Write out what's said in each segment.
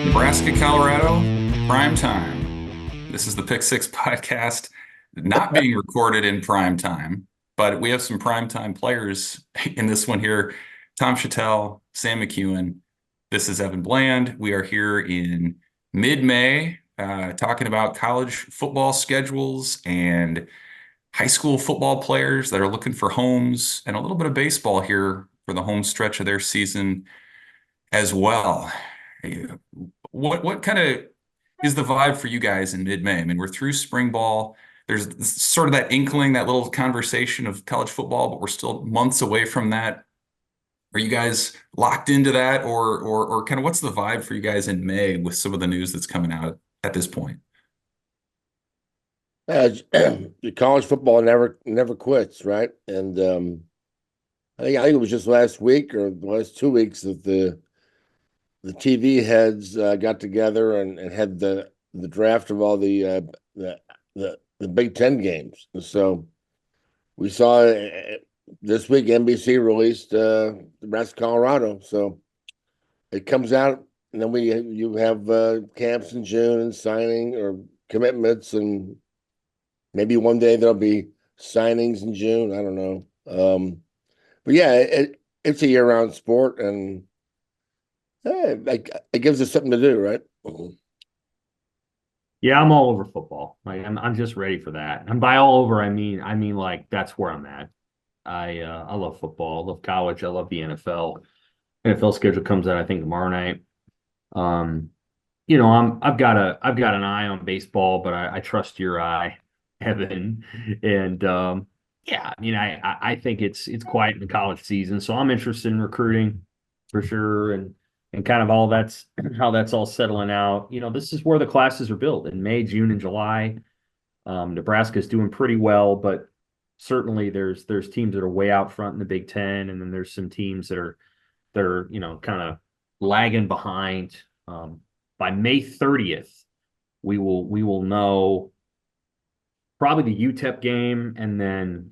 Nebraska, Colorado, prime time. This is the Pick Six podcast, not being recorded in prime time, but we have some prime time players in this one here. Tom Chattel, Sam McEwen. This is Evan Bland. We are here in mid-May, talking about college football schedules and high school football players that are looking for homes, and a little bit of baseball here for the home stretch of their season as well. What kind of is the vibe for you guys in mid-May? I mean, we're through spring ball. There's sort of that inkling, that little conversation of college football, but we're still months away from that. Are you guys locked into that, or kind of what's the vibe for you guys in May with some of the news that's coming out at this point? College football never quits, right? And I think it was just last week or the last 2 weeks that the TV heads got together and had the draft of all the Big Ten games. And so we saw this week NBC released Nebraska, Colorado. So it comes out, and then you have camps in June and signing or commitments, and maybe one day there'll be signings in June. I don't know. But yeah, it's a year-round sport, and it gives us something to do, right? Yeah, I'm all over football. Like I'm just ready for that. And by all over, I mean like that's where I'm at. I love football. I love college. I love the NFL. NFL schedule comes out, I think, tomorrow night. I've got an eye on baseball, but I trust your eye, Evan. And yeah, I mean, I think it's quiet in the college season, so I'm interested in recruiting for sure, and kind of all that's how that's all settling out. This is where the classes are built in May, June, and July. Nebraska's doing pretty well, but certainly there's teams that are way out front in the Big Ten, and then there's some teams that are kind of lagging behind. By May 30th, we will know probably the UTEP game, and then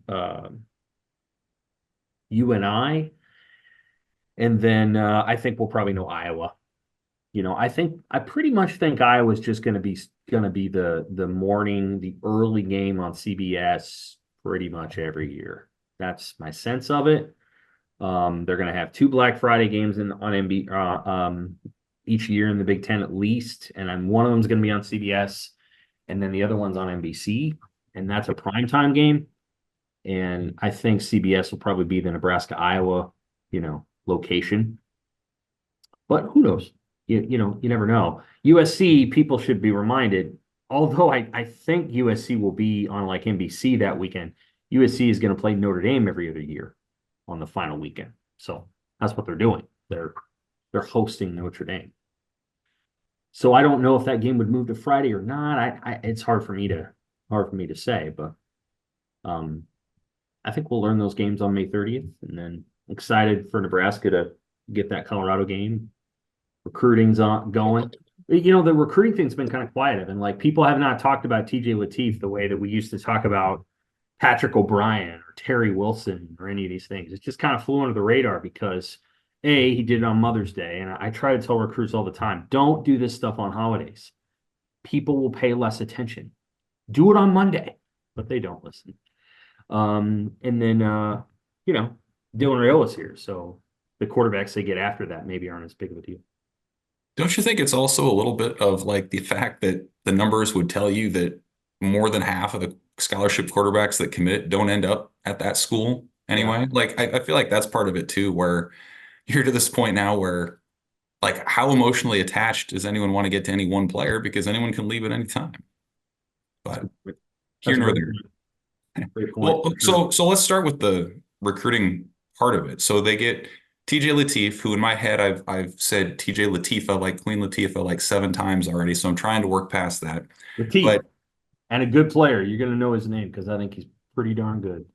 UNI, and then I think we'll probably know Iowa. I pretty much think Iowa's just going to be the early game on CBS pretty much every year. That's my sense of it. They're going to have two Black Friday games on NB each year in the Big Ten at least, and one of them is going to be on CBS, and then the other one's on NBC, and that's a primetime game. And I think CBS will probably be the Nebraska-Iowa, location. But who knows? You never know. USC, people should be reminded, although I think USC will be on like NBC that weekend, USC is going to play Notre Dame every other year on the final weekend. So that's what they're doing. They're hosting Notre Dame. So I don't know if that game would move to Friday or not. It's hard for me to say, but I think we'll learn those games on May 30th, and then excited for Nebraska to get that Colorado game. Recruiting's going. The recruiting thing's been kind of quiet, and like people have not talked about TJ Lateef the way that we used to talk about Patrick O'Brien or Terry Wilson or any of these things. It just kind of flew under the radar because he did it on Mother's Day, and I try to tell recruits all the time, don't do this stuff on holidays. People will pay less attention. Do it on Monday, but they don't listen. And then Dylan Raiola's here, so the quarterbacks they get after that maybe aren't as big of a deal. Don't you think it's also a little bit of like the fact that the numbers would tell you that more than half of the scholarship quarterbacks that commit don't end up at that school anyway? Yeah. Like I feel like that's part of it too, where you're to this point now where like how emotionally attached does anyone want to get to any one player, because anyone can leave at any time. But here nor there. Well, so let's start with the recruiting part of it. So they get TJ Lateef, who in my head I've said TJ Lateefa, like Queen Latifah, like 7 times already. So I'm trying to work past that. Lateef, and a good player. You're going to know his name because I think he's pretty darn good.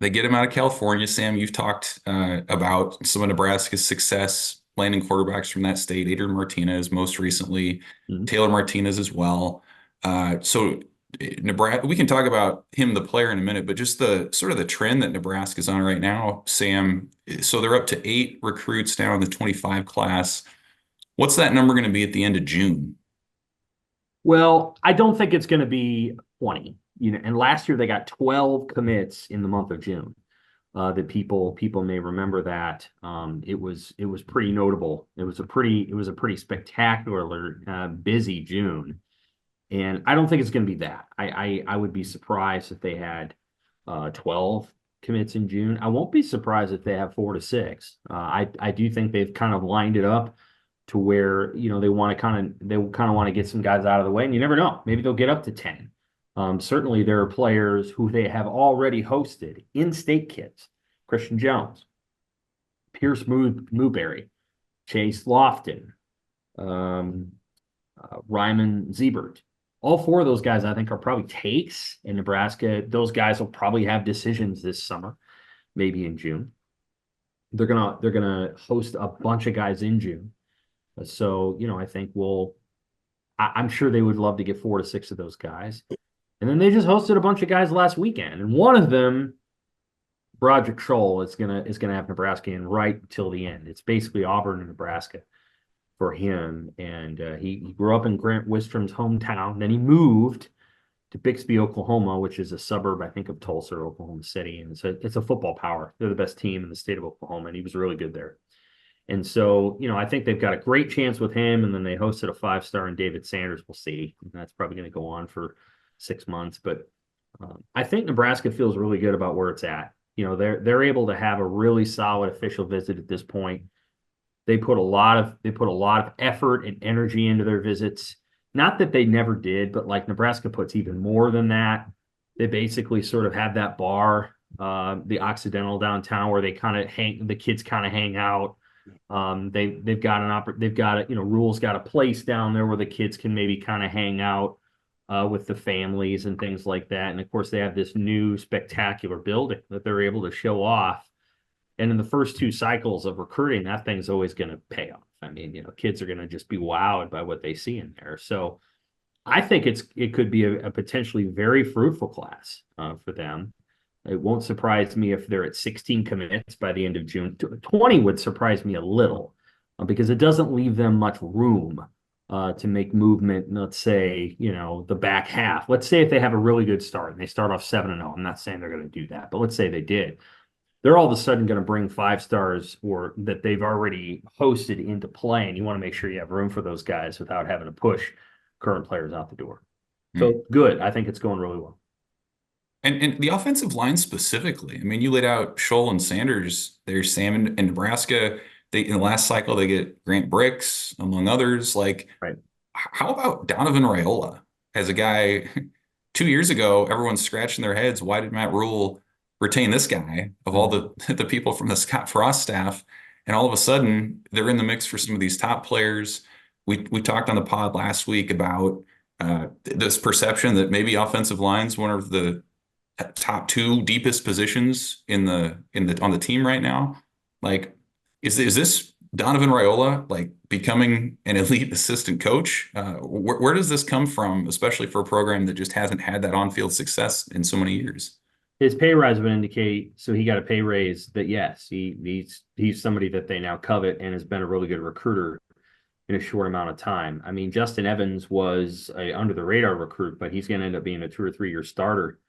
They get him out of California. Sam, you've talked about some of Nebraska's success landing quarterbacks from that state. Adrian Martinez, most recently, Taylor Martinez as well. So Nebraska, we can talk about him, the player, in a minute, but just the sort of the trend that Nebraska's on right now, Sam. So they're up to 8 recruits now in the 25 class. What's that number going to be at the end of June? Well, I don't think it's going to be 20. And last year they got 12 commits in the month of June. That people may remember that. It was pretty notable. It was a pretty spectacular busy June. And I don't think it's going to be that. I would be surprised if they had 12 commits in June. I won't be surprised if they have 4 to 6. I do think they've kind of lined it up to where they kind of want to get some guys out of the way, and you never know. Maybe they'll get up to 10. Certainly, there are players who they have already hosted in-state kids: Christian Jones, Pierce Newberry, Chase Lofton, Ryman Ziebert. All 4 of those guys, I think, are probably takes in Nebraska. Those guys will probably have decisions this summer, maybe in June. They're gonna host a bunch of guys in June. So, I think I'm sure they would love to get 4 to 6 of those guys. And then they just hosted a bunch of guys last weekend. And one of them, Broderick Scholl, is gonna have Nebraska in right till the end. It's basically Auburn and Nebraska for him. And he grew up in Grant Wistrom's hometown. Then he moved to Bixby, Oklahoma, which is a suburb, I think, of Tulsa or Oklahoma City. And it's a football power. They're the best team in the state of Oklahoma, and he was really good there. And so, I think they've got a great chance with him. And then they hosted a 5-star in David Sanders. We'll see. And that's probably going to go on for 6 months. But I think Nebraska feels really good about where it's at. They're able to have a really solid official visit at this point. They put a lot of effort and energy into their visits. Not that they never did, but like Nebraska puts even more than that. They basically sort of have that bar, the Occidental downtown, where the kids kind of hang out. They've got Rule's got a place down there where the kids can maybe kind of hang out with the families and things like that. And of course, they have this new spectacular building that they're able to show off. And in the first 2 cycles of recruiting, that thing's always going to pay off. I mean, kids are going to just be wowed by what they see in there. So I think it could be a potentially very fruitful class for them. It won't surprise me if they're at 16 commits by the end of June. 20 would surprise me a little because it doesn't leave them much room to make movement. Let's say, the back half. Let's say if they have a really good start and they start off 7-0. I'm not saying they're going to do that, but let's say they did. They're all of a sudden going to bring 5 stars or that they've already hosted into play, and you want to make sure you have room for those guys without having to push current players out the door. So good. I think it's going really well. And the offensive line specifically, I mean, you laid out Scholl and Sanders. There's Sam in Nebraska. In the last cycle, they get Grant Bricks, among others. Like, right. How about Donovan Raiola as a guy? 2 years ago, everyone's scratching their heads. Why did Matt Rule retain this guy of all the people from the Scott Frost staff? And all of a sudden, they're in the mix for some of these top players. We talked on the pod last week about this perception that maybe offensive line's one of the top 2 deepest positions on the team right now. Like, is this Donovan Raiola like becoming an elite assistant coach? Where does this come from, especially for a program that just hasn't had that on-field success in so many years? His pay rise would indicate, so he got a pay raise that yes, he's somebody that they now covet and has been a really good recruiter in a short amount of time. I mean, Justin Evans was a under the radar recruit, but he's going to end up being a 2 or 3 year starter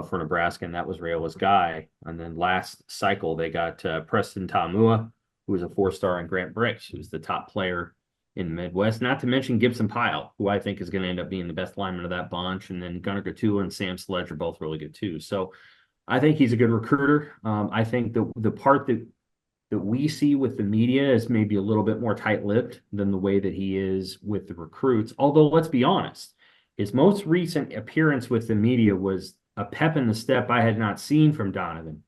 for Nebraska, and that was Raiola's guy. And then last cycle, they got Preston Tamua, who was a 4-star, and Grant Bricks, who's the top player in the Midwest. Not to mention Gibson Pyle, who I think is going to end up being the best lineman of that bunch. And then Gunnar Gatula and Sam Sledge are both really good too. So I think he's a good recruiter. I think the part that we see with the media is maybe a little bit more tight-lipped than the way that he is with the recruits. Although, let's be honest, his most recent appearance with the media was a pep in the step I had not seen from Donovan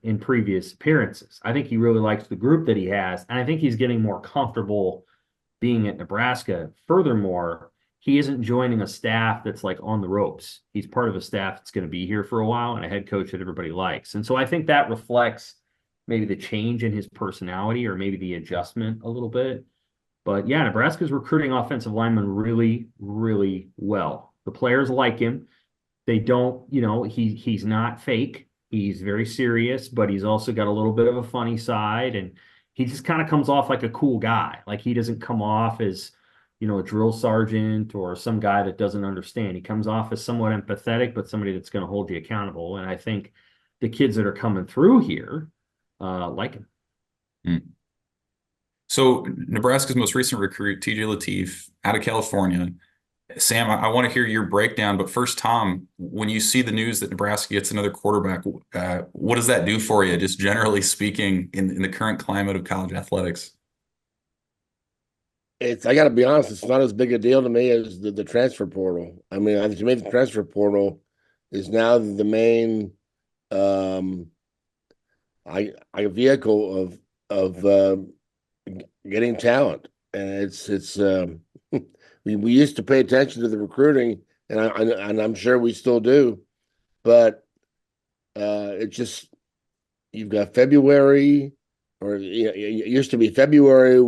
in previous appearances. I think he really likes the group that he has, and I think he's getting more comfortable being at Nebraska. Furthermore, he isn't joining a staff that's like on the ropes. He's part of a staff that's going to be here for a while and a head coach that everybody likes. And so I think that reflects maybe the change in his personality or maybe the adjustment a little bit. But yeah, Nebraska's recruiting offensive linemen really, really well. The players like him. They don't, he's not fake. He's very serious, but he's also got a little bit of a funny side, and he just kind of comes off like a cool guy. Like he doesn't come off as, a drill sergeant or some guy that doesn't understand. He comes off as somewhat empathetic, but somebody that's going to hold you accountable. And I think the kids that are coming through here like him. Mm. So Nebraska's most recent recruit, TJ Lateef, out of California. Sam, I want to hear your breakdown, but first, Tom, when you see the news that Nebraska gets another quarterback, what does that do for you, just generally speaking, in the current climate of college athletics? I got to be honest, it's not as big a deal to me as the transfer portal. I mean, to me, the transfer portal is now the main vehicle of getting talent, and it's we used to pay attention to the recruiting, and I'm sure we still do, but it just you've got February, or it used to be February.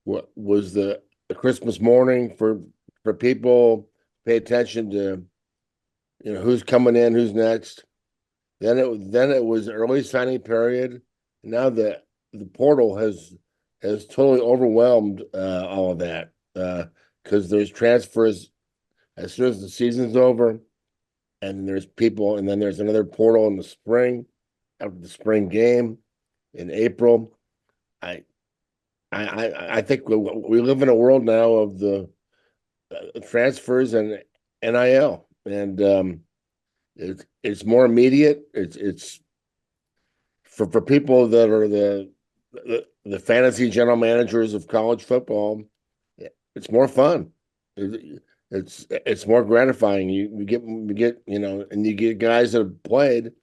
What was the Christmas morning for people pay attention to who's coming in, who's next. Then it was early signing period. Now the portal has totally overwhelmed all of that because there's transfers as soon as the season's over, and there's people, and then there's another portal in the spring after the spring game in April. I think we live in a world now of the transfers and NIL, and it's more immediate. It's for people that are the fantasy general managers of college football. It's more fun. It's more gratifying. You get and you get guys that have played.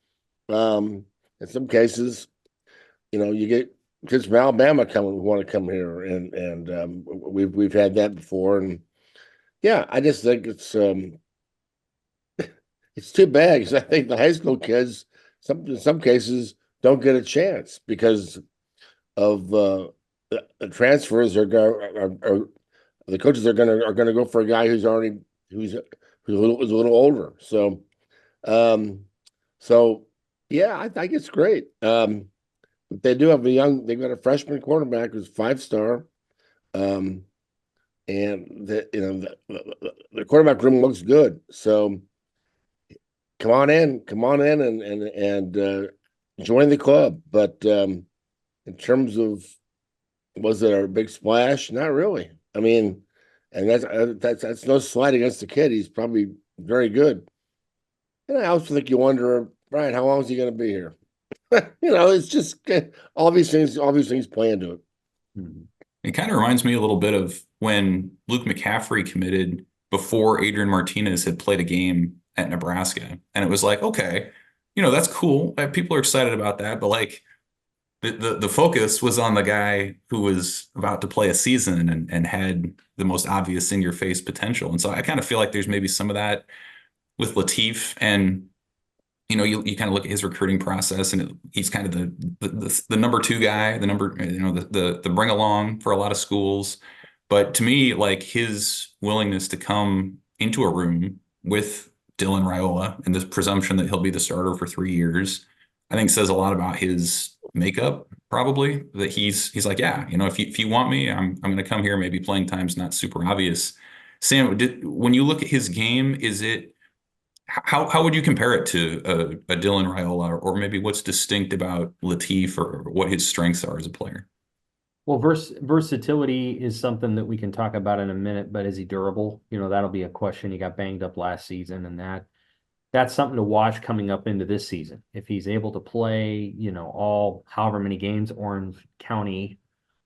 In some cases, you get kids from Alabama want to come here, and we've had that before, and yeah, I just think it's too bad because I think the high school kids, in some cases, don't get a chance because of the transfers are the coaches are gonna go for a guy who's a little older. So yeah, I think it's great. But they've got a freshman quarterback who's 5-star. And the quarterback room looks good. So come on in and join the club. But in terms of, was it a big splash? Not really. I mean, and that's no slight against the kid. He's probably very good. And I also think you wonder, Brian, how long is he going to be here? It's just all these things play into it. Mm-hmm. It kind of reminds me a little bit of when Luke McCaffrey committed before Adrian Martinez had played a game at Nebraska. And it was like, okay, that's cool. People are excited about that. But like the focus was on the guy who was about to play a season and had the most obvious in your face potential. And so I kind of feel like there's maybe some of that with Lateef, and you kind of look at his recruiting process, and he's kind of the number 2 guy, the bring along for a lot of schools. But to me, like his willingness to come into a room with Dylan Raiola and the presumption that he'll be the starter for 3 years, I think says a lot about his makeup. Probably that he's like, yeah, if you want me, I'm going to come here. Maybe playing time's not super obvious. Sam, when you look at his game, is it how would you compare it to a Dylan Raiola, or maybe what's distinct about Lateef, or what his strengths are as a player? Well, versatility is something that we can talk about in a minute, but is he durable? That'll be a question. He got banged up last season, and that's something to watch coming up into this season. If he's able to play, all however many games Orange County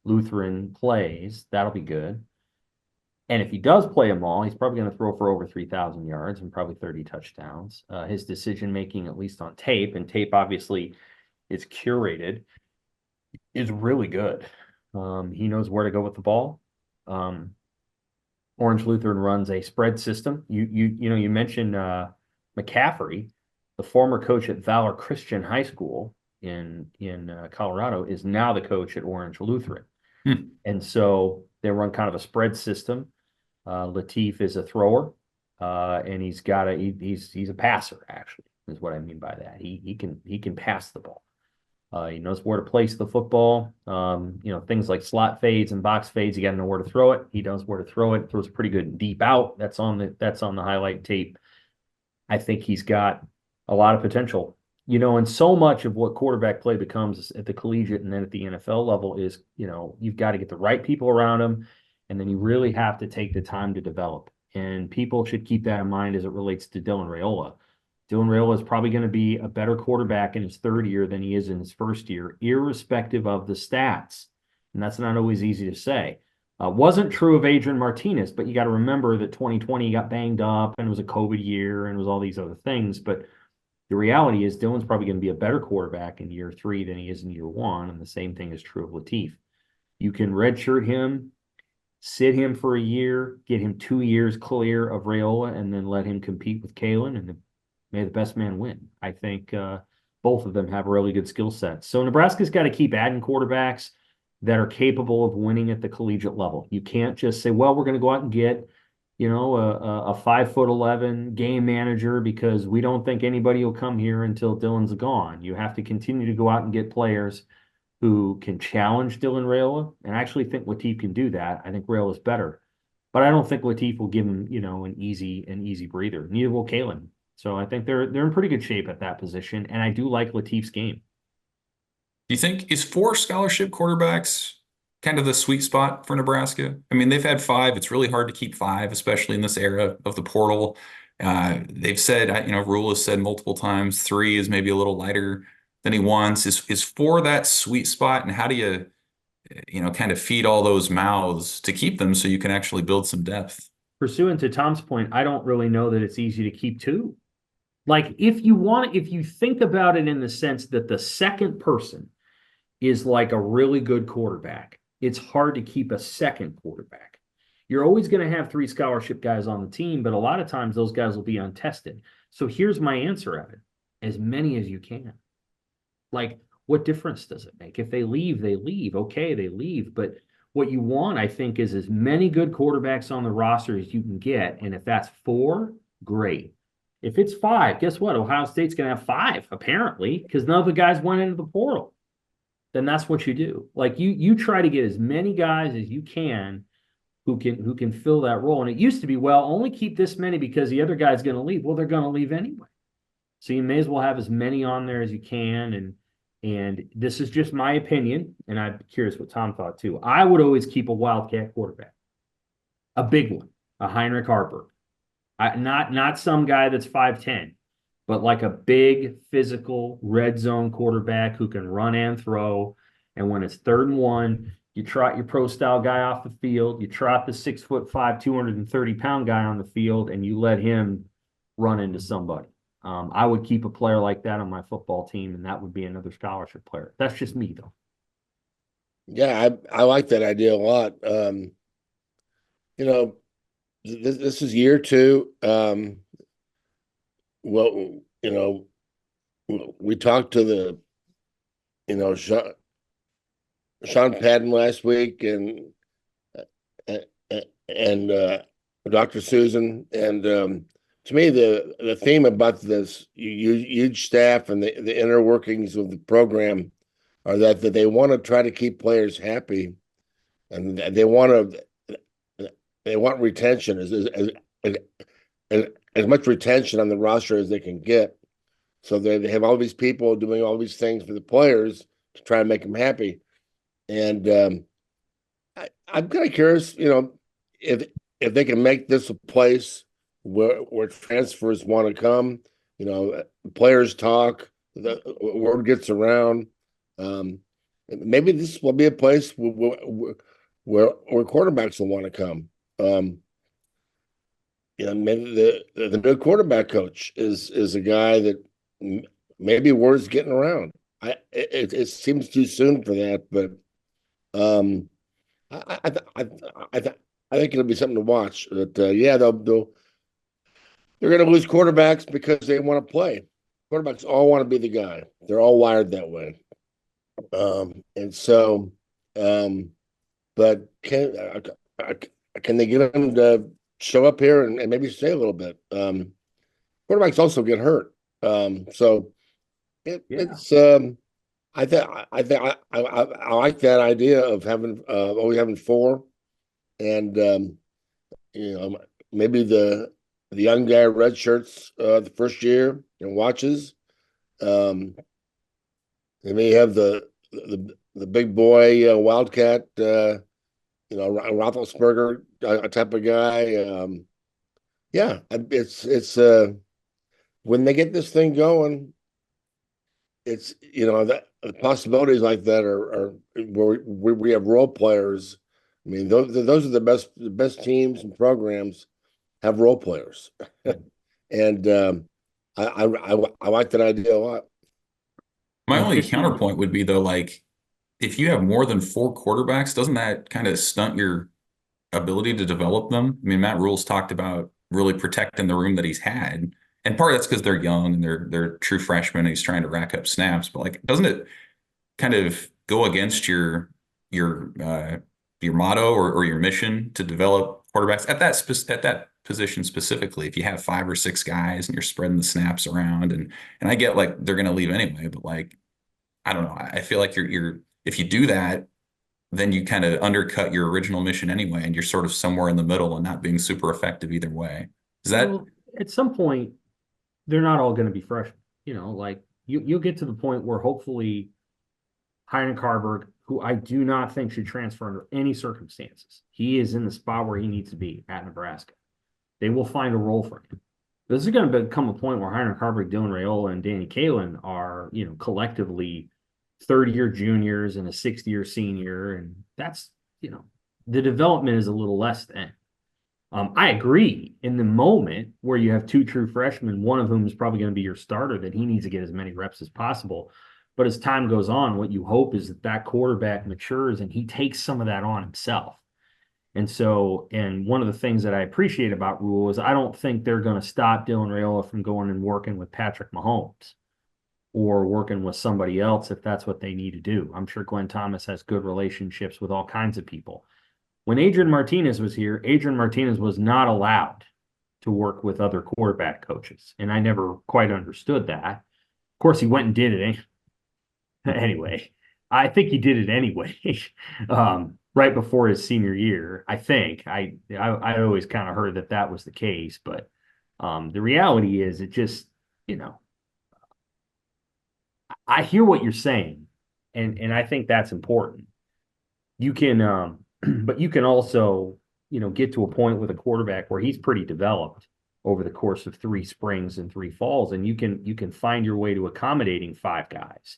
Lutheran plays, that'll be good. And if he does play them all, he's probably going to throw for over 3,000 yards and probably 30 touchdowns. His decision making, at least on tape, and tape obviously is curated, is really good. He knows where to go with the ball. Orange Lutheran runs a spread system. You mentioned McCaffrey, the former coach at Valor Christian High School in Colorado, is now the coach at Orange Lutheran. And so they run kind of a spread system. Lateef is a thrower, and he's a passer, actually, is what I mean by that. He can pass the ball. He knows where to place the football. Things like slot fades and box fades, you got to know where to throw it. He knows where to throw it. Throws pretty good deep out. That's on the highlight tape. I think he's got a lot of potential. And so much of what quarterback play becomes at the collegiate and then at the NFL level is, you've got to get the right people around him, and then you really have to take the time to develop. And people should keep that in mind as it relates to Dylan Raiola. Dylan Raiola is probably going to be a better quarterback in his third year than he is in his first year, irrespective of the stats. And that's not always easy to say. Wasn't true of Adrian Martinez, but you got to remember that 2020 got banged up and it was a COVID year and it was all these other things. But the reality is Dylan's probably going to be a better quarterback in year 3 than he is in year 1. And the same thing is true of Latif. You can redshirt him, sit him for a year, get him 2 years clear of Raiola, and then let him compete with Kalen, and may the best man win. I think both of them have really good skill sets. So Nebraska's got to keep adding quarterbacks that are capable of winning at the collegiate level. You can't just say, well, we're going to go out and get, a 5'11" game manager because we don't think anybody will come here until Dylan's gone. You have to continue to go out and get players who can challenge Dylan Raiola. And I actually think Latif can do that. I think Raiola's better. But I don't think Latif will give him, an easy breather. Neither will Kalen. So I think they're in pretty good shape at that position. And I do like Latif's game. Do you think is 4 scholarship quarterbacks kind of the sweet spot for Nebraska? I mean, they've had 5. It's really hard to keep 5, especially in this era of the portal. They've said, Rhule has said multiple times, 3 is maybe a little lighter than he wants. Is 4 that sweet spot? And how do you, kind of feed all those mouths to keep them so you can actually build some depth? Pursuant to Tom's point, I don't really know that it's easy to keep 2. Like if you think about it in the sense that the second person is like a really good quarterback, it's hard to keep a second quarterback. You're always going to have 3 scholarship guys on the team, but a lot of times those guys will be untested. So here's my answer of it. As many as you can. Like, what difference does it make? If they leave, they leave. Okay, they leave. But what you want, I think, is as many good quarterbacks on the roster as you can get. And if that's 4, great. If it's 5, guess what? Ohio State's going to have 5, apparently, because none of the guys went into the portal. Then that's what you do. Like you try to get as many guys as you can who can fill that role. And it used to be, well, only keep this many because the other guy's going to leave. Well, they're going to leave anyway. So you may as well have as many on there as you can. And this is just my opinion, and I'm curious what Tom thought too. I would always keep a Wildcat quarterback, a big one, a Heinrich Harper. Not some guy that's 5'10", but like a big physical red zone quarterback who can run and throw. And when it's 3rd and 1, you trot your pro style guy off the field, you trot the 6'5", 230-pound guy on the field, and you let him run into somebody. I would keep a player like that on my football team, and that would be another scholarship player. That's just me, though. Yeah, I like that idea a lot. This is year 2. Well, we talked to Sean Padden last week and Dr. Susan, and to me the theme about this huge staff and the inner workings of the program are that they want to try to keep players happy, and they want retention as much retention on the roster as they can get. So they have all these people doing all these things for the players to try and make them happy. And I'm kind of curious, if they can make this a place where transfers want to come, players talk, the word gets around. Maybe this will be a place where quarterbacks will want to come. Maybe the new quarterback coach is a guy that maybe word's getting around. It seems too soon for that, but I think it'll be something to watch. But they're going to lose quarterbacks because they want to play. Quarterbacks all want to be the guy. They're all wired that way. But can they get them to show up here and maybe stay a little bit? Quarterbacks also get hurt. It's I like that idea of having always having four, and you know, maybe the young guy red shirts the first year and watches. They may have the big boy Wildcat, Roethlisberger type of guy. Yeah, it's when they get this thing going, it's that the possibilities like that are where we have role players. I mean, those are the best teams and programs have role players, and I like that idea a lot. My And only 50, counterpoint would be though, like if you have more than four quarterbacks, doesn't that kind of stunt your ability to develop them? I mean, Matt Rule's talked about really protecting the room that he's had. And part of that's because they're young and they're true freshmen and he's trying to rack up snaps. But like, doesn't it kind of go against your motto or your mission to develop quarterbacks at at that position specifically? If you have five or six guys and you're spreading the snaps around, and I get like they're going to leave anyway, but like I don't know, I feel like you're if you do that, then you kind of undercut your original mission anyway, and you're sort of somewhere in the middle and not being super effective either way. Is that well, at some point, they're not all going to be freshmen. Like you'll get to the point where hopefully Heinrich Harburg, who I do not think should transfer under any circumstances, he is in the spot where he needs to be at Nebraska. They will find a role for him. This is going to become a point where Heinrich Harburg, Dylan Raiola, and Danny Kaelin are, collectively third-year juniors and a sixth-year senior, and that's, the development is a little less than. I agree. In the moment where you have two true freshmen, one of whom is probably going to be your starter, that he needs to get as many reps as possible. But as time goes on, what you hope is that quarterback matures and he takes some of that on himself. And so, and one of the things that I appreciate about Rule is I don't think they're going to stop Dylan Raiola from going and working with Patrick Mahomes or working with somebody else if that's what they need to do. I'm sure Glenn Thomas has good relationships with all kinds of people. When Adrian Martinez was here, Adrian Martinez was not allowed to work with other quarterback coaches. And I never quite understood that. Of course, he went and did it anyway. I think he did it anyway, right before his senior year. I think I always kind of heard that was the case, but the reality is it just, I hear what you're saying, and I think that's important. You can, but you can also, get to a point with a quarterback where he's pretty developed over the course of 3 springs and 3 falls, and you can find your way to accommodating 5 guys.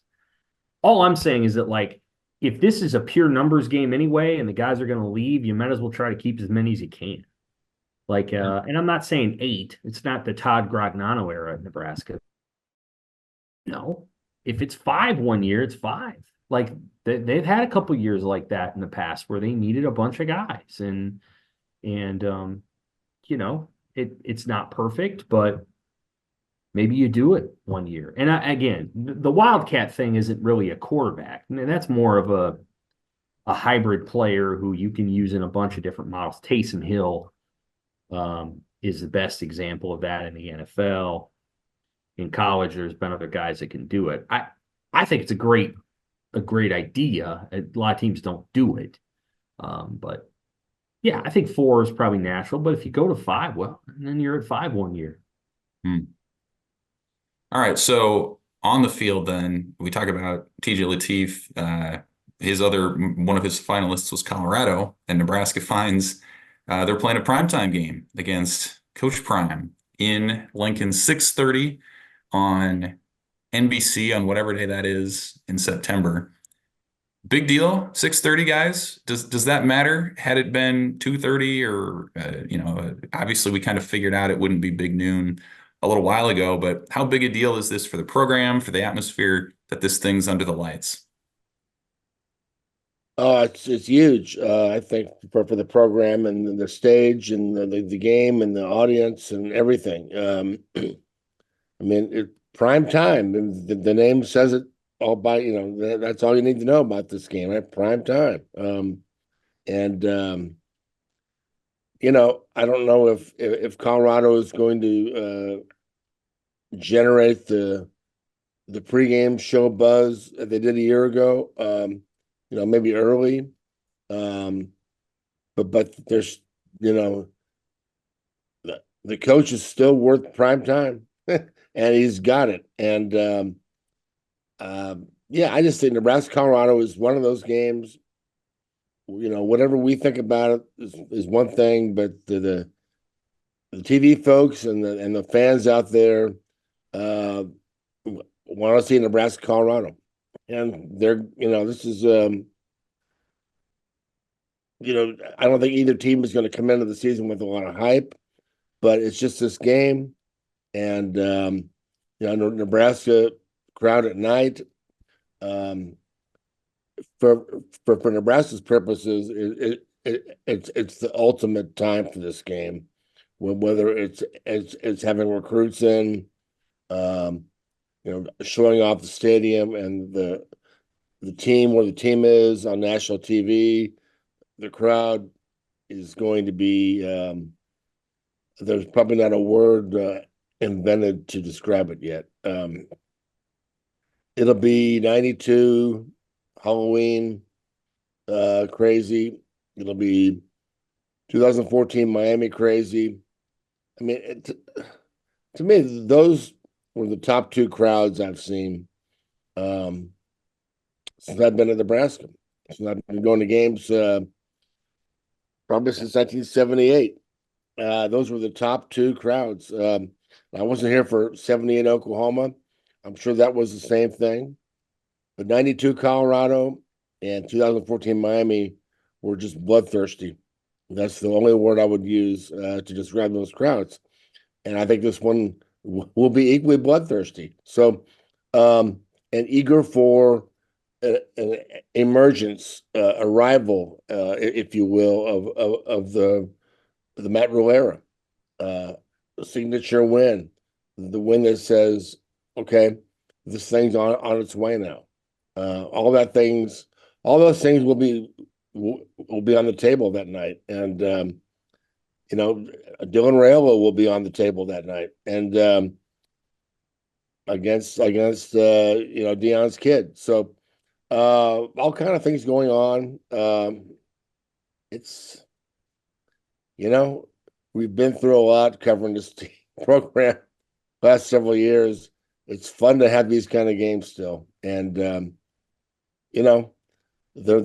All I'm saying is that, like, if this is a pure numbers game anyway, and the guys are going to leave, you might as well try to keep as many as you can. Like, and I'm not saying 8. It's not the Todd Gragnano era at Nebraska. No, if it's 5 one year, it's 5. Like they've had a couple years like that in the past where they needed a bunch of guys, and it's not perfect, but maybe you do it one year. And again, the Wildcat thing isn't really a quarterback. I mean, that's more of a hybrid player who you can use in a bunch of different models. Taysom Hill is the best example of that in the NFL. In college, there's been other guys that can do it. I think it's a great idea. A lot of teams don't do it. But yeah, I think 4 is probably natural. But if you go to 5, well, then you're at 5 one year. All right? So on the field, then we talk about TJ Lateef. One of his finalists was Colorado, and Nebraska finds they're playing a primetime game against Coach Prime in Lincoln, 6:30 on NBC on whatever day that is in September. Big deal, 6:30, guys. Does that matter? Had it been 2:30 or obviously we kind of figured out it wouldn't be big noon a little while ago, but how big a deal is this for the program, for the atmosphere, that this thing's under the lights? It's huge. I think for the program and the stage and the game and the audience and everything. I mean, prime time. And the name says it all by, that's all you need to know about this game, right? Prime time. And I don't know if Colorado is going to generate the the pregame show buzz that they did a year ago. Maybe early. But there's the coach is still worth prime time, and he's got it. And yeah, I just think Nebraska Colorado is one of those games. Whatever we think about it is one thing, but the TV folks and the fans out there want to see Nebraska Colorado, and this is I don't think either team is going to come into the season with a lot of hype, but it's just this game, and Nebraska crowd at night. For Nebraska's purposes, it's the ultimate time for this game, whether it's having recruits in, showing off the stadium and the team where the team is on national TV. The crowd is going to be. There's probably not a word invented to describe it yet. It'll be 92 Halloween, crazy. It'll be 2014 Miami crazy. I mean, to me, those were the top two crowds I've seen since I've been in Nebraska. Since I've been going to games probably since 1978. Those were the top two crowds. I wasn't here for 78 Oklahoma. I'm sure that was the same thing. But 92 Colorado and 2014 Miami were just bloodthirsty. That's the only word I would use to describe those crowds. And I think this one will be equally bloodthirsty. So, and eager for an emergence, arrival, if you will, of the Matt Rhule era, signature win, the win that says, okay, this thing's on its way now. All those things will be on the table that night, and Dylan Raiola will be on the table that night, and against Deion's kid. So all kind of things going on. It's we've been through a lot covering this program last several years. It's fun to have these kind of games still, and there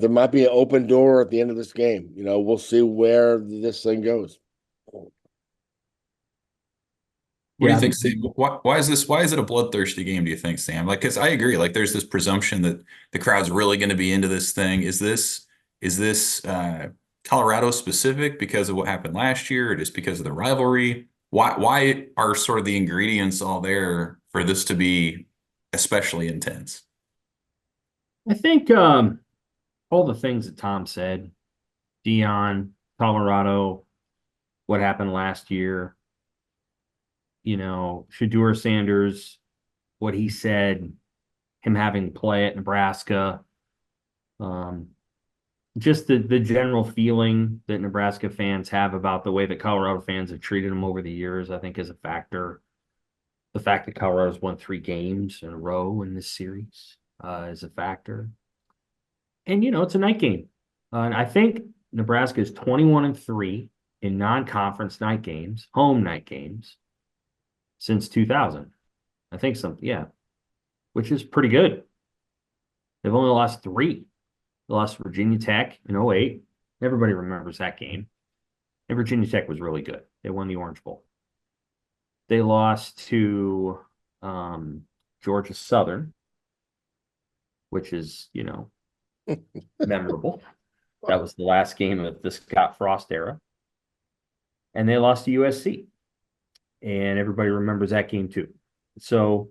might be an open door at the end of this game. We'll see where this thing goes. What do you think, Sam? Why is this? Why is it a bloodthirsty game, do you think, Sam? Like, because I agree, like there's this presumption that the crowd's really going to be into this thing. Is this Colorado specific because of what happened last year, or just because of the rivalry? Why are sort of the ingredients all there for this to be especially intense? I think all the things that Tom said, Deion, Colorado, what happened last year, Shedeur Sanders, what he said, him having to play at Nebraska, just the general feeling that Nebraska fans have about the way that Colorado fans have treated them over the years, I think is a factor. The fact that Colorado's won 3 games in a row in this series is a factor. And, it's a night game. And I think Nebraska is 21-3 in non-conference night games, home night games, since 2000. I think which is pretty good. They've only lost 3. They lost Virginia Tech in 2008. Everybody remembers that game. And Virginia Tech was really good. They won the Orange Bowl. They lost to Georgia Southern, which is, memorable. That was the last game of the Scott Frost era. And they lost to USC. And everybody remembers that game too. So,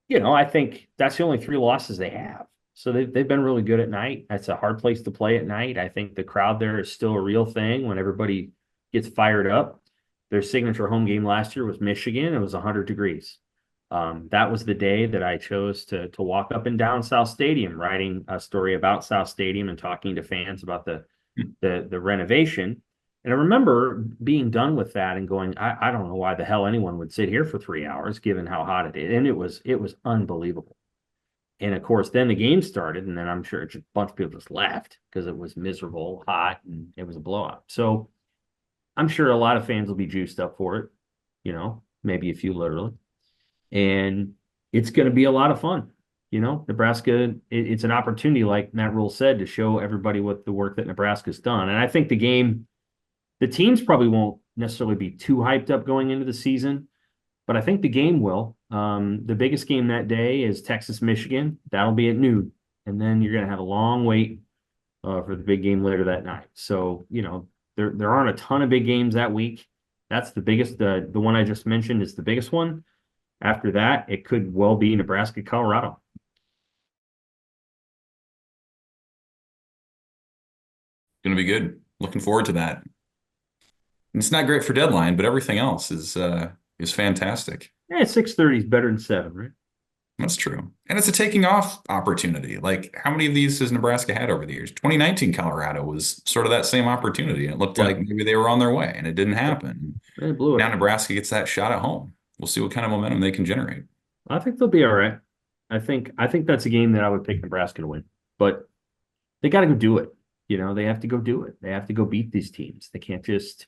I think that's the only 3 losses they have. So they've been really good at night. That's a hard place to play at night. I think the crowd there is still a real thing when everybody gets fired up. Their signature home game last year was Michigan. It was 100 degrees. That was the day that I chose to walk up and down South Stadium, writing a story about South Stadium and talking to fans about the renovation. And I remember being done with that and going, I don't know why the hell anyone would sit here for 3 hours, given how hot it is. And it was unbelievable. And of course, then the game started, and then I'm sure a bunch of people just left because it was miserable, hot, and it was a blowout. So I'm sure a lot of fans will be juiced up for it, maybe a few literally. And it's going to be a lot of fun. Nebraska, it's an opportunity, like Matt Rule said, to show everybody what the work that Nebraska's done. And I think the teams probably won't necessarily be too hyped up going into the season, but I think the game will. The biggest game that day is Texas, Michigan. That'll be at noon. And then you're going to have a long wait for the big game later that night. So, there aren't a ton of big games that week. That's the biggest. The one I just mentioned is the biggest one. After that, it could well be Nebraska, Colorado. Going to be good. Looking forward to that. And it's not great for deadline, but everything else is fantastic. Yeah, 6:30 is better than 7, right? That's true. And it's a taking off opportunity. Like, how many of these has Nebraska had over the years? 2019 Colorado was sort of that same opportunity. It looked like maybe they were on their way, and it didn't happen. They blew it. Now Nebraska gets that shot at home. We'll see what kind of momentum they can generate. I think they'll be all right. I think that's a game that I would pick Nebraska to win, but they got to go do it. They have to go do it. They have to go beat these teams. They can't just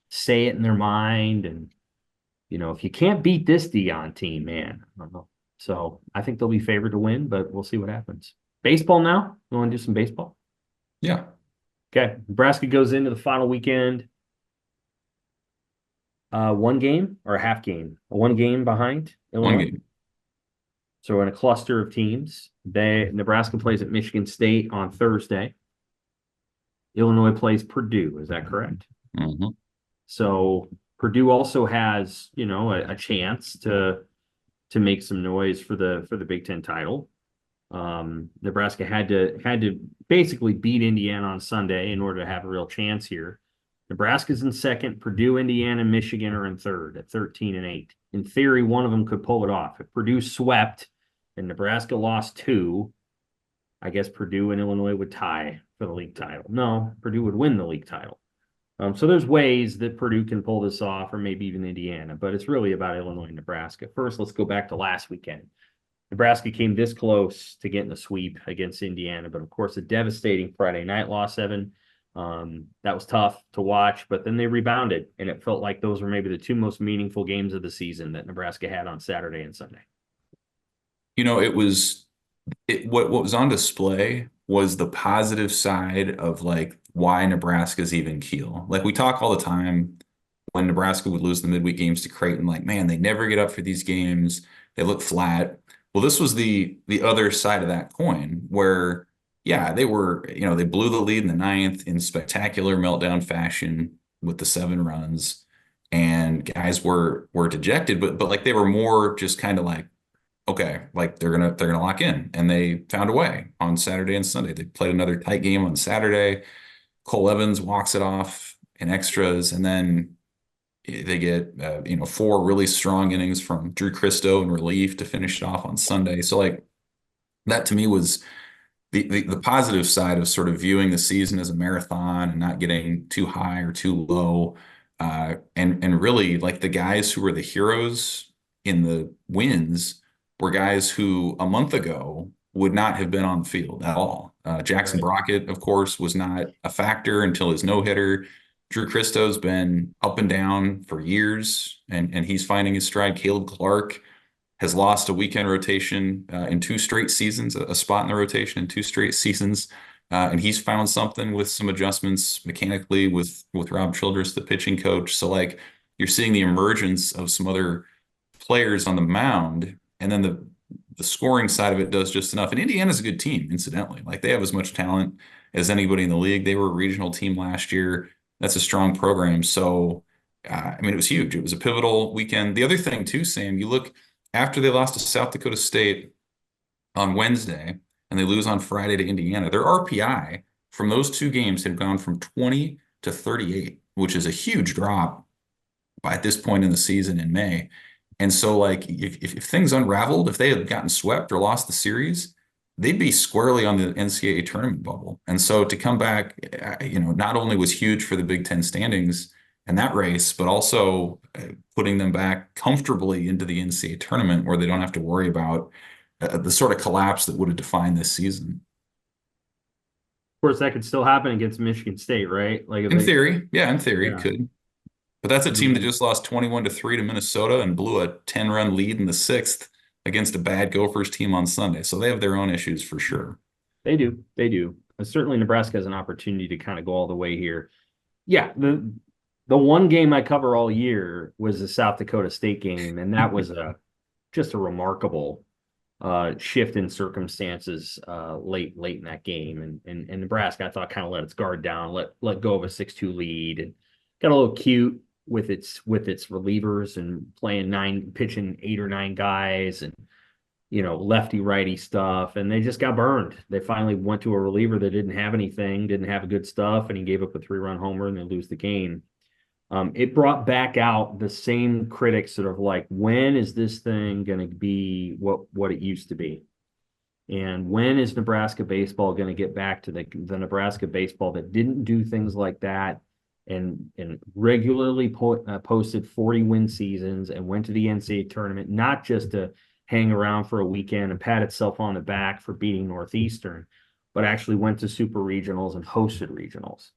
say it in their mind. And, if you can't beat this Dion team, man, I don't know. So I think they'll be favored to win, but we'll see what happens. Baseball now? You want to do some baseball? Yeah. Okay. Nebraska goes into the final weekend. One game or a half game? One game behind Illinois. One game. So we're in a cluster of teams. Nebraska plays at Michigan State on Thursday. Illinois plays Purdue. Is that correct? Mm-hmm. So Purdue also has, a chance to make some noise for the Big Ten title. Nebraska had to basically beat Indiana on Sunday in order to have a real chance here. Nebraska's in second. Purdue, Indiana, Michigan are in third at 13-8. In theory, one of them could pull it off. If Purdue swept and Nebraska lost 2, I guess Purdue and Illinois would tie for the league title. No, Purdue would win the league title. So there's ways that Purdue can pull this off, or maybe even Indiana, but it's really about Illinois and Nebraska. First, let's go back to last weekend. Nebraska came this close to getting a sweep against Indiana, but of course, a devastating Friday night loss, Evan. That was tough to watch, but then they rebounded, and it felt like those were maybe the 2 most meaningful games of the season that Nebraska had on Saturday and Sunday. What was on display was the positive side of like why Nebraska's even keel. Like, we talk all the time when Nebraska would lose the midweek games to Creighton, like, man, they never get up for these games. They look flat. Well, this was the other side of that coin where, yeah, they were, they blew the lead in the 9th in spectacular meltdown fashion with the 7 runs, and guys were dejected, but like they were more just kind of like, okay, like they're gonna lock in, and they found a way on Saturday and Sunday. They played another tight game on Saturday. Cole Evans walks it off in extras, and then they get 4 really strong innings from Drew Christo in relief to finish it off on Sunday. So like that to me was the positive side of sort of viewing the season as a marathon and not getting too high or too low. And really, like, the guys who were the heroes in the wins were guys who a month ago would not have been on the field at all. Jackson Brockett, of course, was not a factor until his no-hitter. Drew Christo's been up and down for years, and he's finding his stride. Caleb Clark has lost a weekend rotation in 2 straight seasons, a spot in the rotation in 2 straight seasons. And he's found something with some adjustments mechanically with Rob Childress, the pitching coach. So like, you're seeing the emergence of some other players on the mound, and then the scoring side of it does just enough. And Indiana's a good team, incidentally. Like, they have as much talent as anybody in the league. They were a regional team last year. That's a strong program. So, it was huge. It was a pivotal weekend. The other thing too, Sam, you look after they lost to South Dakota State on Wednesday and they lose on Friday to Indiana, their RPI from those 2 games had gone from 20 to 38, which is a huge drop at this point in the season in May. And so, like, if things unraveled, if they had gotten swept or lost the series, they'd be squarely on the NCAA tournament bubble. And so to come back, not only was huge for the Big Ten standings and that race, but also putting them back comfortably into the NCAA tournament where they don't have to worry about the sort of collapse that would have defined this season. Of course, that could still happen against Michigan State, right? Like if In they, theory, yeah, in theory it yeah. could. But that's a team that just lost 21-3 to Minnesota and blew a 10-run lead in the sixth against a bad Gophers team on Sunday. So they have their own issues for sure. They do. They do. Certainly Nebraska has an opportunity to kind of go all the way here. Yeah, the one game I cover all year was the South Dakota State game, and that was just a remarkable shift in circumstances late in that game. And Nebraska, I thought, kind of let its guard down, let go of a 6-2 lead, and got a little cute with its relievers and pitching 8 or 9 guys, and lefty righty stuff, and they just got burned. They finally went to a reliever that didn't have anything, didn't have good stuff, and he gave up a 3-run homer, and they lose the game. It brought back out the same critics that are like, when is this thing going to be what it used to be? And when is Nebraska baseball going to get back to the Nebraska baseball that didn't do things like that and regularly posted 40-win seasons and went to the NCAA tournament, not just to hang around for a weekend and pat itself on the back for beating Northeastern, but actually went to super regionals and hosted regionals.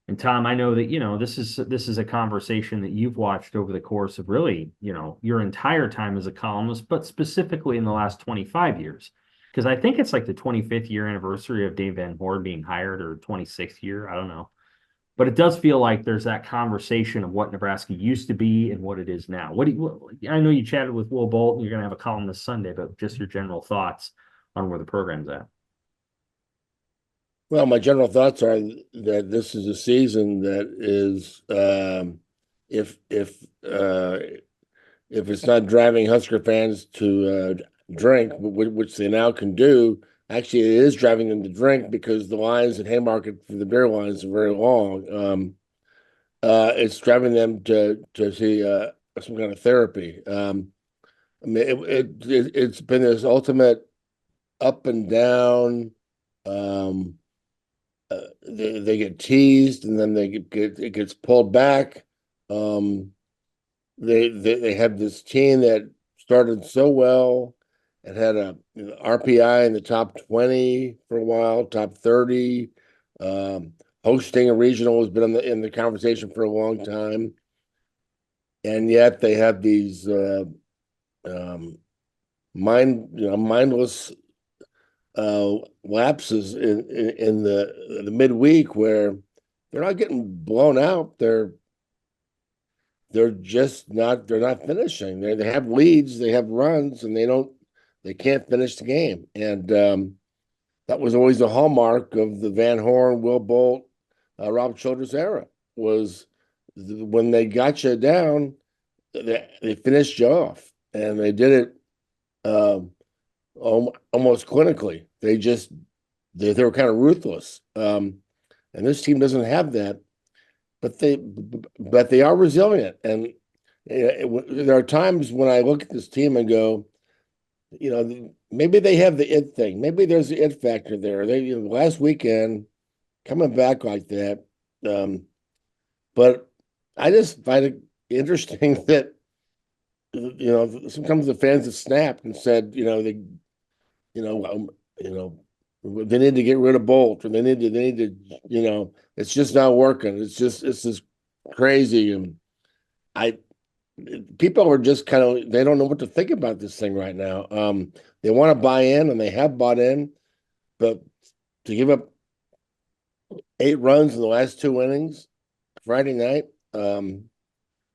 And Tom, I know that, this is a conversation that you've watched over the course of really, your entire time as a columnist, but specifically in the last 25 years. Because I think it's like the 25th year anniversary of Dave Van Horn being hired, or 26th year, I don't know. But it does feel like there's that conversation of what Nebraska used to be and what it is now. I know you chatted with Will Bolt, and you're going to have a column this Sunday, but just your general thoughts on where the program's at. Well, my general thoughts are that this is a season that is, if it's not driving Husker fans to drink, which they now can do, actually it is driving them to drink because the lines at Haymarket for the beer lines are very long. It's driving them to see some kind of therapy. I mean, it's been this ultimate up and down. They get teased and then it gets pulled back. They have this team that started so well and had a RPI in the top 20 for a while, top 30. Hosting a regional has been in the conversation for a long time, and yet they have these mindless lapses in the midweek where they're not getting blown out. They're just not. They're not finishing. They have leads. They have runs, and they can't finish the game. And that was always the hallmark of the Van Horn, Will Bolt, Rob Childress era. Was when they got you down, they finished you off, and they did it almost clinically. They were kind of ruthless. And this team doesn't have that, but they are resilient. And there are times when I look at this team and go, maybe they have the it thing. Maybe there's the it factor there. They last weekend coming back like that. But I just find it interesting that sometimes the fans have snapped and said, they need to get rid of Bolt, or they need to, it's just not working. It's just crazy. And people are just they don't know what to think about this thing right now. They want to buy in, and they have bought in, but to give up 8 runs in the last 2 innings, Friday night, or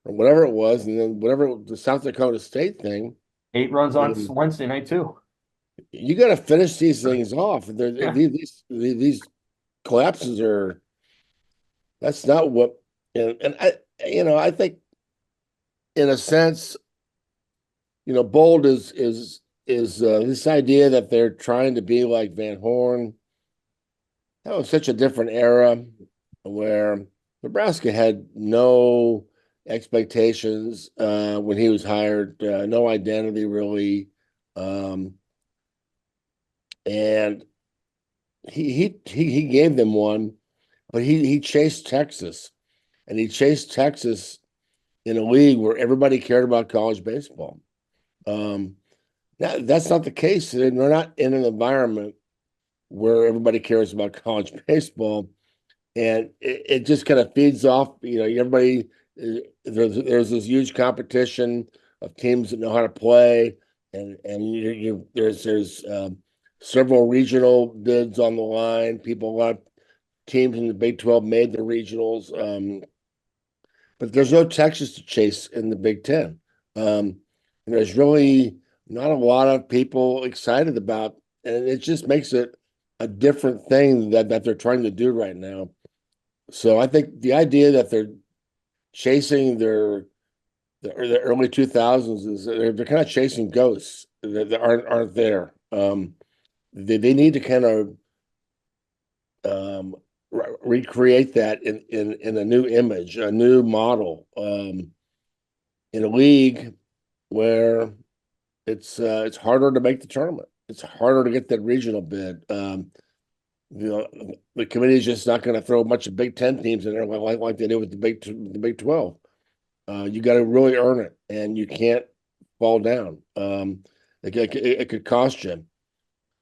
whatever it was, and then whatever the South Dakota State thing. 8 runs on Wednesday night too. You got to finish these things off. These collapses are. That's not what. And I think, in a sense, Bold is this idea that they're trying to be like Van Horn. That was such a different era where Nebraska had no expectations when he was hired, no identity really. and he gave them one, but he chased Texas, and he chased Texas in a league where everybody cared about college baseball. That's not the case. They're not in an environment where everybody cares about college baseball, and it just kind of feeds off. Everybody there's this huge competition of teams that know how to play, and there's several regional bids on the line. A lot of teams in the Big 12 made the regionals, but there's no Texas to chase in the Big 10. And there's really not a lot of people excited about, and it just makes it a different thing that they're trying to do right now. So I think the idea that they're chasing the early 2000s is they're kind of chasing ghosts that aren't there. They need to kind of recreate that in a new image, a new model, in a league where it's harder to make the tournament. It's harder to get that regional bid. The committee is just not going to throw a bunch of Big Ten teams in there like they did with the Big 12. You got to really earn it, and you can't fall down. It could cost you.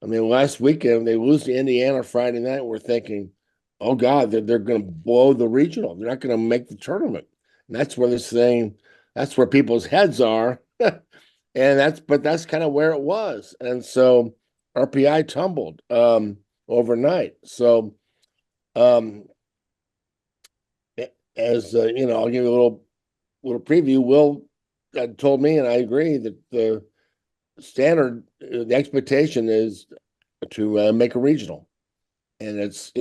I mean, last weekend they lose to Indiana Friday night. We're thinking, oh God, they're going to blow the regional. They're not going to make the tournament. And that's where people's heads are. But that's kind of where it was. And so RPI tumbled overnight. So as I'll give you a little preview. Will told me, and I agree, that the standard, the expectation is to make a regional, and it's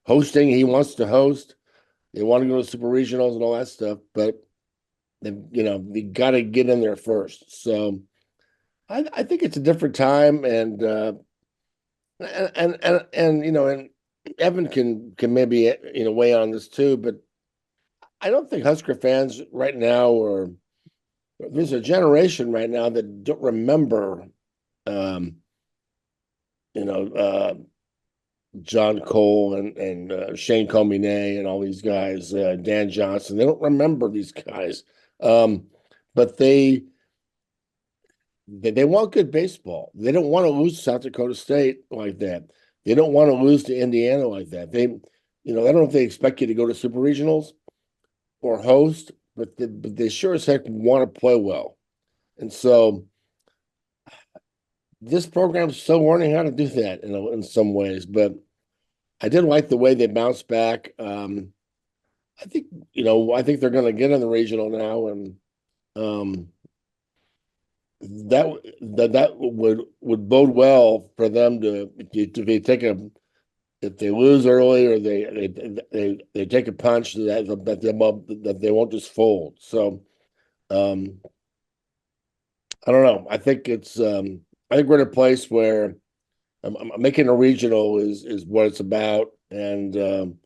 hosting. He wants to host. They want to go to super regionals and all that stuff, but they got to get in there first. So I think it's a different time, and Evan can maybe weigh on this too, but I don't think Husker fans right now, or there's a generation right now that don't remember, John Cole and Shane Comine and all these guys, Dan Johnson. They don't remember these guys, but they want good baseball. They don't want to lose to South Dakota State like that. They don't want to lose to Indiana like that. I don't know if they expect you to go to super regionals or host, but they sure as heck want to play well. And so this program's still learning how to do that in some ways, but I did like the way they bounced back. I think they're going to get in the regional now, and that would bode well for them to if they lose early, or they take a punch that they won't just fold. So I don't know. I think we're in a place where making a regional is what it's about, and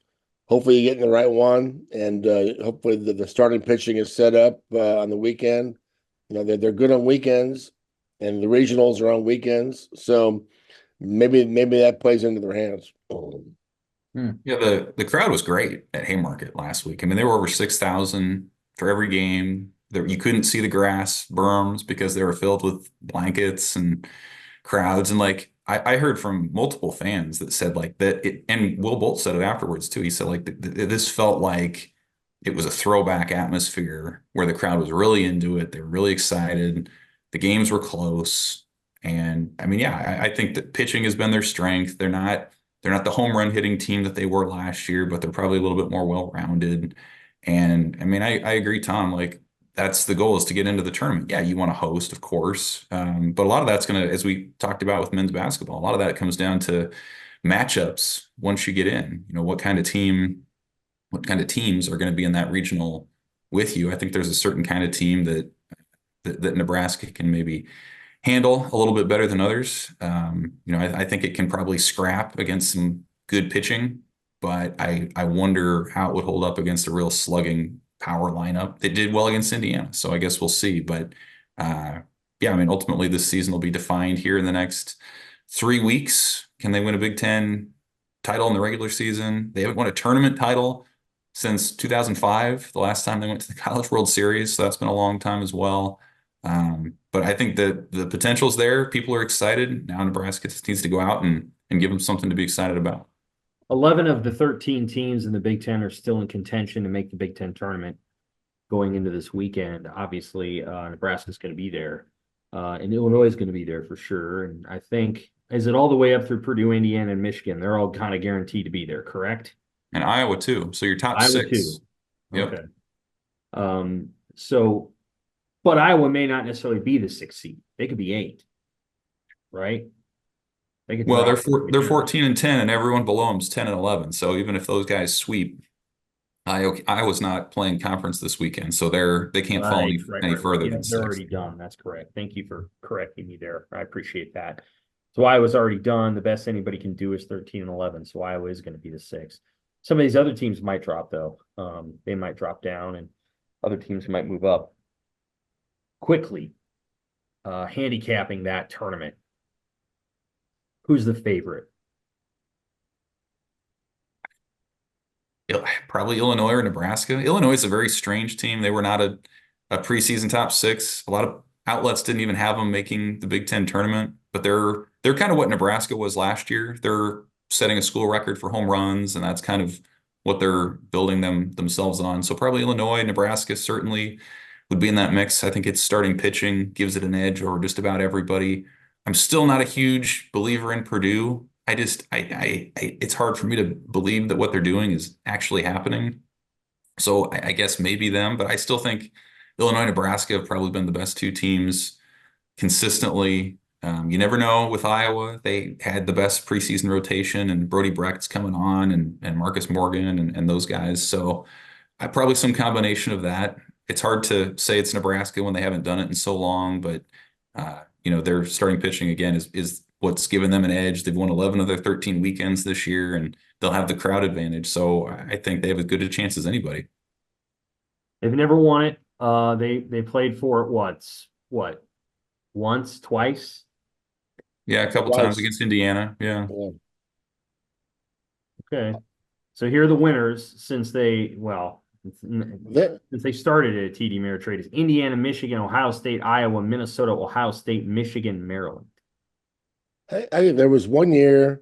hopefully you're getting the right one, and hopefully the starting pitching is set up on the weekend. They're good on weekends, and the regionals are on weekends, so maybe that plays into their hands. Yeah, the crowd was great at Haymarket last week. I mean, there were over 6,000 for every game. You couldn't see the grass berms because they were filled with blankets and crowds. And I heard from multiple fans that said and Will Bolt said it afterwards too. He said this felt like it was a throwback atmosphere where the crowd was really into it. They were really excited. The games were close. And I mean, yeah, I think that pitching has been their strength. They're not the home run hitting team that they were last year, but they're probably a little bit more well-rounded. And I mean, I agree, Tom, that's the goal, is to get into the tournament. Yeah, you want to host, of course. But a lot of that's going to, as we talked about with men's basketball, a lot of that comes down to matchups once you get in. What kind of teams are going to be in that regional with you. I think there's a certain kind of team that Nebraska can maybe handle a little bit better than others. I think it can probably scrap against some good pitching, but I wonder how it would hold up against a real slugging power lineup. They did well against Indiana, so I guess we'll see. But yeah, I mean, ultimately this season will be defined here in the next 3 weeks. Can they win a Big Ten title in the regular season? They haven't won a tournament title since 2005, the last time they went to the College World Series. So that's been a long time as well. But I think that the potential's there. People are excited. Now Nebraska just needs to go out and give them something to be excited about. 11 of the 13 teams in the Big Ten are still in contention to make the Big Ten tournament going into this weekend. Obviously, Nebraska's going to be there, and Illinois is going to be there for sure. And I think, is it all the way up through Purdue, Indiana, and Michigan? They're all kind of guaranteed to be there, correct? And Iowa too. So your top Iowa six. too. Yep. Okay. So, but Iowa may not necessarily be the 6th seed. They could be 8, right? They could Well, drop they're 14-10, and everyone below them is 10-11. So even if those guys sweep, Iowa's not playing conference this weekend, so they can't fall any further Yeah, than they're 6th. already done. That's correct. Thank you for correcting me there. I appreciate that. So Iowa's already done. The best anybody can do is 13-11. So Iowa is going to be the 6th. Some of these other teams might drop though. They might drop down, and other teams might move up quickly. Handicapping that tournament. Who's the favorite? Probably Illinois or Nebraska. Illinois is a very strange team. They were not a preseason top 6. A lot of outlets didn't even have them making the Big Ten tournament, but they're kind of what Nebraska was last year. They're setting a school record for home runs, and that's kind of what they're building themselves on. So probably Illinois, Nebraska certainly would be in that mix. I think its starting pitching gives it an edge over just about everybody. I'm still not a huge believer in Purdue. It's hard for me to believe that what they're doing is actually happening. So I guess maybe them, but I still think Illinois, Nebraska have probably been the best 2 teams consistently. You never know with Iowa. They had the best preseason rotation, and Brody Brecht's coming on, and Marcus Morgan and those guys. So probably some combination of that. It's hard to say it's Nebraska when they haven't done it in so long, but their starting pitching again is what's given them an edge. They've won 11 of their 13 weekends this year, and they'll have the crowd advantage. So I think they have as good a chance as anybody. They've never won it. They played for it once, twice. Yeah, a couple times against Indiana. Yeah. Okay. So here are the winners since they started it at TD Ameritrade is Indiana, Michigan, Ohio State, Iowa, Minnesota, Ohio State, Michigan, Maryland. There was one year,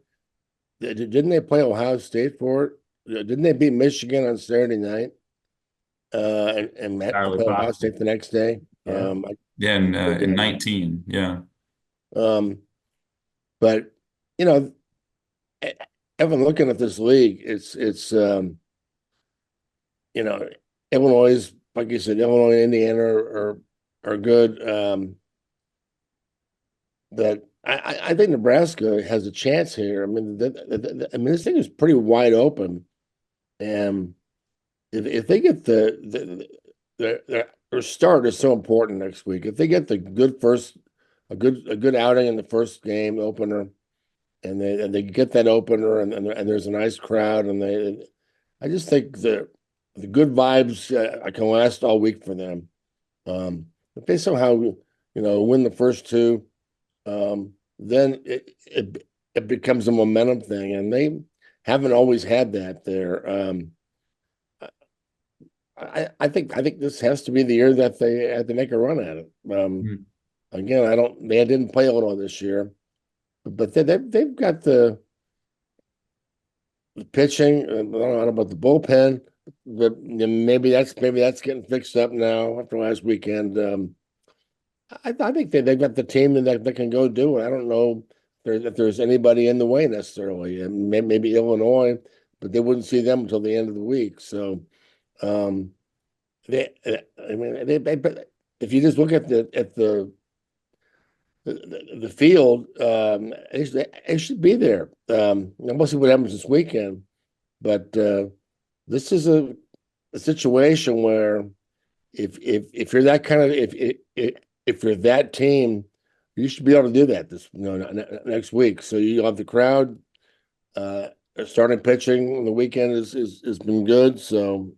didn't they play Ohio State for it? Didn't they beat Michigan on Saturday night? And play Ohio State the next day. Yeah. In 19. Yeah. But Evan, looking at this league, it's Illinois, like you said, Illinois and Indiana are good. But I think Nebraska has a chance here. I mean, this thing is pretty wide open, and if they get their start is so important next week. If they get a good outing in the first game opener, and they get that opener, and there's a nice crowd, and I just think the good vibes can last all week for them. If they somehow win the first 2, then it becomes a momentum thing, and they haven't always had that there. I think this has to be the year that they make a run at it. Again, they didn't play Illinois this year, but they've got the pitching. I don't know about the bullpen, but maybe that's getting fixed up now after last weekend. I think they've got the team that can go do it. I don't know if there's anybody in the way necessarily, and maybe Illinois, but they wouldn't see them until the end of the week. So, if you just look at the field, it should be there. We'll see what happens this weekend, but this is a situation where if you're that kind of if you're that team, you should be able to do that next week. So you have the crowd. Starting pitching on the weekend has been good. So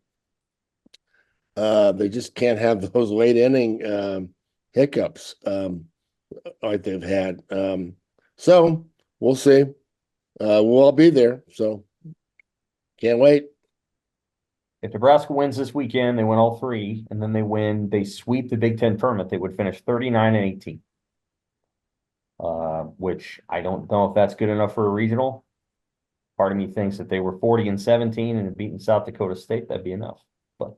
they just can't have those late inning hiccups like they've had. So we'll see. We'll all be there, so can't wait. If Nebraska wins this weekend, they win all three, and then they sweep the Big Ten tournament, they would finish 39-18. Which I don't know if that's good enough for a regional. Part of me thinks that they were 40-17 and had beaten South Dakota State, that'd be enough. But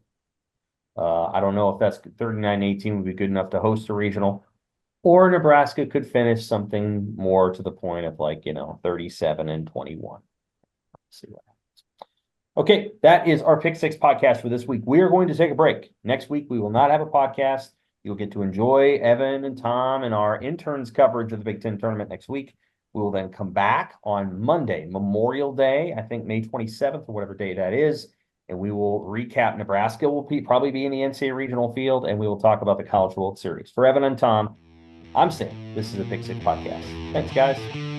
I don't know if that's 39-18 would be good enough to host a regional. Or Nebraska could finish something more to the point of 37-21. See what happens. Okay, that is our Pick Six podcast for this week. We are going to take a break. Next week, we will not have a podcast. You'll get to enjoy Evan and Tom and our interns coverage of the Big Ten tournament next week. We will then come back on Monday, Memorial Day, I think May 27th or whatever day that is. And we will recap. Nebraska will probably be in the NCAA regional field, and we will talk about the College World Series. For Evan and Tom, I'm Sam. This is the Pick Six podcast. Thanks, guys.